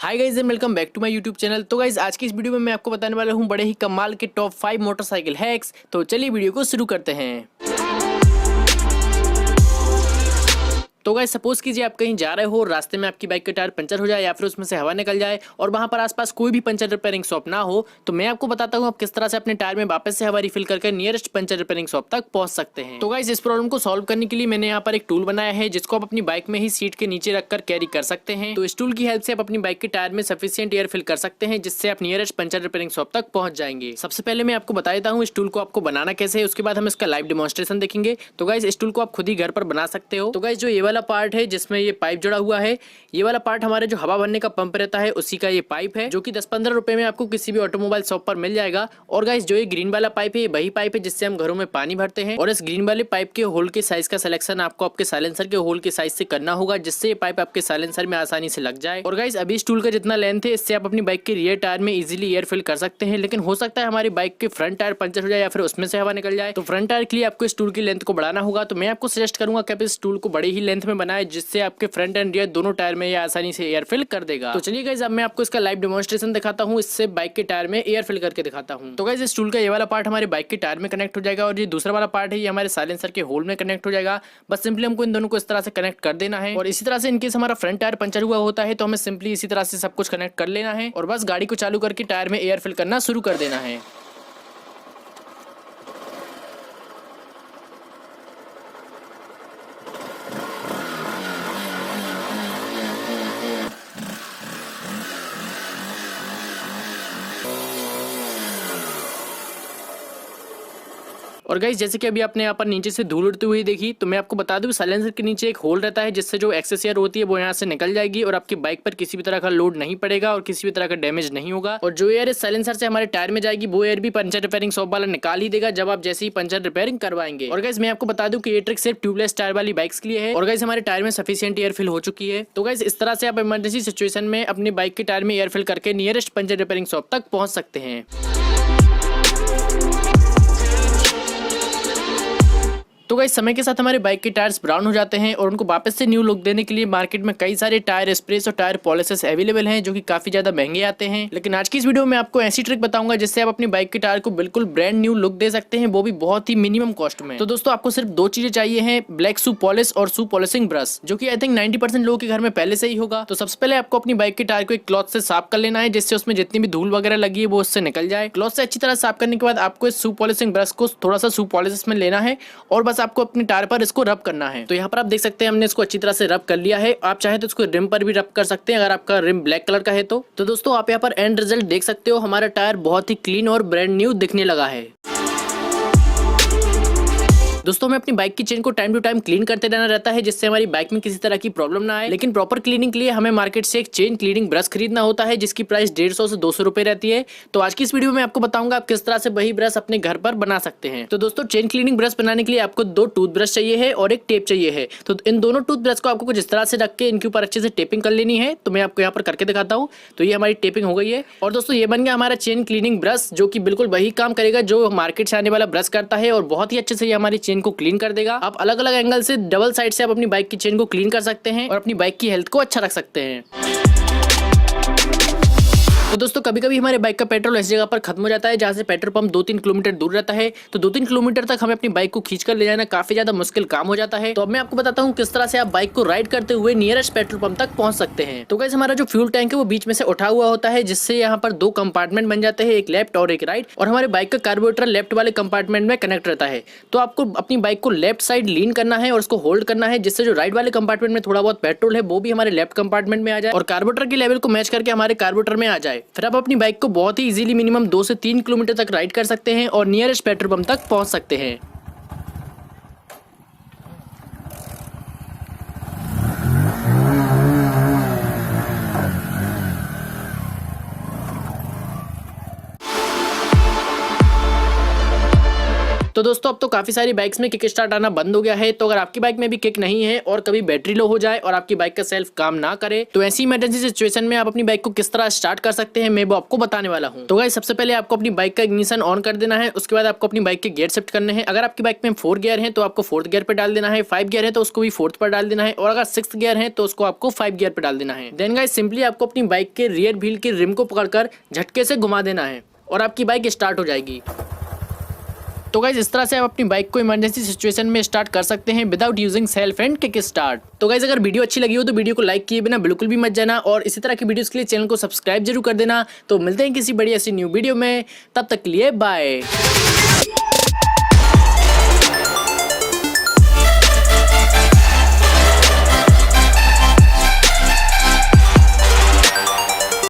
Hi guys and welcome back to my YouTube channel. तो guys आज की इस वीडियो में मैं आपको बताने वाला हूँ बड़े ही कमाल के टॉप 5 मोटरसाइकिल हैक्स। तो चलिए वीडियो को शुरू करते हैं। तो गाइस सपोज कीजिए आप कहीं जा रहे हो, रास्ते में आपकी बाइक का टायर पंचर हो जाए या फिर उसमें से हवा निकल जाए और वहां पर आसपास कोई भी पंचर रिपेयरिंग शॉप ना हो, तो मैं आपको बताता हूं आप किस तरह से अपने टायर में वापस से हवा रिफिल करके नियरेस्ट पंचर रिपेयरिंग शॉप तक पहुंच सकते हैं। तो गाइस इस प्रॉब्लम को सॉल्व करने के लिए मैंने यहाँ पर एक टूल बनाया है जिसको आप अपनी बाइक में ही सीट के नीचे रखकर कैरी कर सकते हैं। तो इस टूल की हेल्प से आप अपनी बाइक के टायर में सफिशिएंट एयर फिल कर सकते हैं जिससे आप नियरेस्ट पंचर रिपेयरिंग शॉप तक पहुंच जाएंगे। सबसे पहले मैं आपको बता देता हूँ इस टूल को आपको बनाना कैसे है, उसके बाद हम इसका लाइव डेमोन्स्ट्रेशन देखेंगे। तो गाइस इस टूल को आप खुद ही घर पर बना सकते हो। तो गाइस जो ये वाला पार्ट है जिसमें ये पाइप जुड़ा हुआ है, ये वाला पार्ट हमारे जो हवा भरने का पंप रहता है उसी का ये पाइप है, जो कि 10-15 रुपए में आपको किसी भी ऑटोमोबाइल शॉप पर मिल जाएगा। और गाइस जो ये ग्रीन वाला पाइप है ये वही पाइप है जिससे हम घरों में पानी भरते हैं। और इस ग्रीन वाले पाइप के होल के साइज का सिलेक्शन आपको आपके साइलेंसर के होल के साइज से करना होगा जिससे ये पाइप आपके साइलेंसर में आसानी से लग जाए। और गाइस अभी इस टूल का जितना लेंथ है इससे आप अपनी बाइक के रियर टायर में इजीली एयर फिल कर सकते हैं, लेकिन हो सकता है हमारी बाइक के फ्रंट टायर पंचर हो जाए या फिर उसमें से हवा निकल जाए। तो फ्रंट टायर के लिए आपको इस टूल की लेंथ को बढ़ाना होगा। तो मैं आपको सजेस्ट करूंगा कि आप इस टूल को बड़ी ही लेंथ में बनाए जिससे आपके फ्रंट एंड रियर दोनों टायर में ये आसानी से एयर फिल कर देगा। तो चलिए गाइस अब मैं आपको इसका लाइव डेमोन्स्ट्रेशन दिखाता हूँ, इससे बाइक के टायर में एयर फिल करके दिखाता हूँ। तो गाइस इस टूल का ये वाला पार्ट हमारे बाइक के टायर में कनेक्ट हो जाएगा और ये दूसरा वाला पार्ट है ये हमारे साइलेंसर के होल में कनेक्ट हो जाएगा। बस सिंपली हमको इन दोनों को इस तरह से कनेक्ट कर देना है। और इसी तरह से इनकेस हमारा फ्रंट टायर पंचर हुआ होता है तो हमें सिंपली इसी तरह से सब कुछ कनेक्ट कर लेना है और बस गाड़ी को चालू करके टायर में एयर फिल करना शुरू कर देना है। और गाइस जैसे कि अभी आपने यहाँ पर नीचे से धूल उड़ती हुई देखी, तो मैं आपको बता दूं साइलेंसर के नीचे एक होल रहता है जिससे जो एक्सेस एयर होती है वो यहाँ से निकल जाएगी और आपकी बाइक पर किसी भी तरह का लोड नहीं पड़ेगा और किसी भी तरह का डैमेज नहीं होगा। और जो एयर इस साइलेंसर से हमारे टायर में जाएगी वो एयर भी पंचर रिपेयरिंग शॉप वाला निकाल ही देगा जब आप जैसे ही पंचर रिपेयरिंग करवाएंगे। और गाइस मैं आपको बता दूं कि ये ट्रिक सिर्फ ट्यूबलेस टायर वाली बाइक्स के लिए है। और गाइस हमारे टायर में सफिशिएंट एयर फिल हो चुकी है। तो गाइस इस तरह से आप इमरजेंसी सिचुएशन में अपनी बाइक के टायर में एयर फिल करके नियरेस्ट पंचर रिपेयरिंग शॉप तक पहुंच सकते हैं। तो गाइस समय के साथ हमारे बाइक के टायर्स ब्राउन हो जाते हैं और उनको वापस से न्यू लुक देने के लिए मार्केट में कई सारे टायर स्प्रेस और टायर पॉलिशेस अवेलेबल हैं जो कि काफी ज्यादा महंगे आते हैं। लेकिन आज की इस वीडियो में आपको ऐसी ट्रिक बताऊंगा जिससे आप अपनी बाइक के टायर को बिल्कुल ब्रांड न्यू लुक दे सकते हैं, वो भी बहुत ही मिनिमम कॉस्ट में। तो दोस्तों आपको सिर्फ दो चीजें चाहिए हैं, ब्लैक शू पॉलिश और शू पॉलिशिंग ब्रश, जो कि आई थिंक 90% लोगों के घर में पहले से ही होगा। तो सबसे पहले आपको अपनी बाइक के टायर को एक क्लॉथ से साफ कर लेना है जिससे उसमें जितनी भी धूल वगैरह लगी है वो उससे निकल जाए। क्लॉथ से अच्छी तरह साफ करने के बाद आपको इस शू पॉलिशिंग ब्रश को थोड़ा सा शू पॉलिश में लेना है और बस आपको अपने टायर पर इसको रब करना है। तो यहाँ पर आप देख सकते हैं हमने इसको अच्छी तरह से रब कर लिया है। आप चाहे तो इसको रिम पर भी रब कर सकते हैं अगर आपका रिम ब्लैक कलर का है तो दोस्तों आप यहाँ पर एंड रिजल्ट देख सकते हो, हमारा टायर बहुत ही क्लीन और ब्रांड न्यू दिखने लगा है। दोस्तों हमें अपनी बाइक की चेन को टाइम टू टाइम क्लीन करते रहना रहता है जिससे हमारी बाइक में किसी तरह की प्रॉब्लम ना आए। लेकिन प्रॉपर क्लीनिंग के लिए हमें मार्केट से एक चेन क्लीनिंग ब्रश खरीदना होता है जिसकी प्राइस 150 से 200 रुपए रहती है। तो आज की इस वीडियो में आपको बताऊंगा आप किस तरह से वही ब्रश अपने घर पर बना सकते हैं। तो दोस्तों चेन क्लीनिंग ब्रश बनाने के लिए आपको 2 टूथब्रश चाहिए है और एक टेप चाहिए है। तो इन दोनों टूथब्रश को आपको कुछ इस तरह से रख के इनके ऊपर अच्छे से टेपिंग कर लेनी है। तो मैं आपको यहाँ पर करके दिखाता हूँ। तो ये हमारी टेपिंग हो गई है और दोस्तों ये बन गया हमारा चेन क्लीनिंग ब्रश, जो कि बिल्कुल वही काम करेगा जो मार्केट से आने वाला ब्रश करता है और बहुत ही अच्छे से ये हमारी चेन को क्लीन कर देगा। आप अलग अलग एंगल से डबल साइड से आप अपनी बाइक की चेन को क्लीन कर सकते हैं और अपनी बाइक की हेल्थ को अच्छा रख सकते हैं। तो दोस्तों कभी कभी हमारे बाइक का पेट्रोल ऐसी जगह पर खत्म हो जाता है जहाँ से पेट्रोल पंप 2-3 किलोमीटर दूर रहता है। तो 2-3 किलोमीटर तक हमें अपनी बाइक को खींचकर ले जाना काफी ज्यादा मुश्किल काम हो जाता है। तो अब मैं आपको बताता हूँ किस तरह से आप बाइक को राइड करते हुए नियरेस्ट पेट्रोल पंप तक पहुंच सकते हैं। तो गाइस हमारा जो फ्यूल टैंक है वो बीच में से उठा हुआ होता है जिससे यहाँ पर 2 कंपार्टमेंट बन जाते हैं, एक लेफ्ट और एक राइट। और हमारे बाइक का कार्बोरेटर लेफ्ट वाले कंपार्टमेंट में कनेक्ट रहता है। तो आपको अपनी बाइक को लेफ्ट साइड लीन करना है और उसको होल्ड करना है जिससे जो राइट वाले कंपार्टमेंट में थोड़ा बहुत पेट्रोल है वो भी हमारे लेफ्ट कंपार्टमेंट में आ जाए और कार्बोरेटर के लेवल को मैच करके हमारे कार्बोरेटर में आ जाए। फिर आप अपनी बाइक को बहुत ही इजीली मिनिमम 2 से 3 किलोमीटर तक राइड कर सकते हैं और नियरेस्ट पेट्रोल पंप तक पहुंच सकते हैं। तो दोस्तों अब तो काफी सारी बाइक्स में किक स्टार्ट आना बंद हो गया है। तो अगर आपकी बाइक में भी किक नहीं है और कभी बैटरी लो हो जाए और आपकी बाइक का सेल्फ काम ना करे, तो ऐसी इमरजेंसी सिचुएशन में आप अपनी बाइक को किस तरह स्टार्ट कर सकते हैं मैं वो आपको बताने वाला हूं। तो गाइस सबसे पहले आपको अपनी बाइक का इग्निशन ऑन कर देना है। उसके बाद आपको अपनी बाइक के गियर शिफ्ट करने हैं। अगर आपकी बाइक में 4 गियर है तो आपको 4th गियर पे डाल देना है, 5 गियर है तो उसको भी 4th पर डाल देना है, और अगर 6th गियर है तो उसको आपको 5 गियर पे डाल देना है। देन गाइस सिंपली आपको अपनी बाइक के रियर व्हील की रिम को पकड़कर झटके से घुमा देना है और आपकी बाइक स्टार्ट हो जाएगी। तो गाइज इस तरह से आप अपनी बाइक को इमरजेंसी सिचुएशन में स्टार्ट कर सकते हैं without using self and kick start. तो गाइज अगर वीडियो अच्छी लगी हो तो वीडियो को लाइक किए बिना बिल्कुल भी मत जाना, और इसी तरह की वीडियोस के लिए चैनल को सब्सक्राइब जरूर कर देना। तो मिलते हैं किसी बड़ी ऐसी न्यू वीडियो में, तब तक के लिए बाय।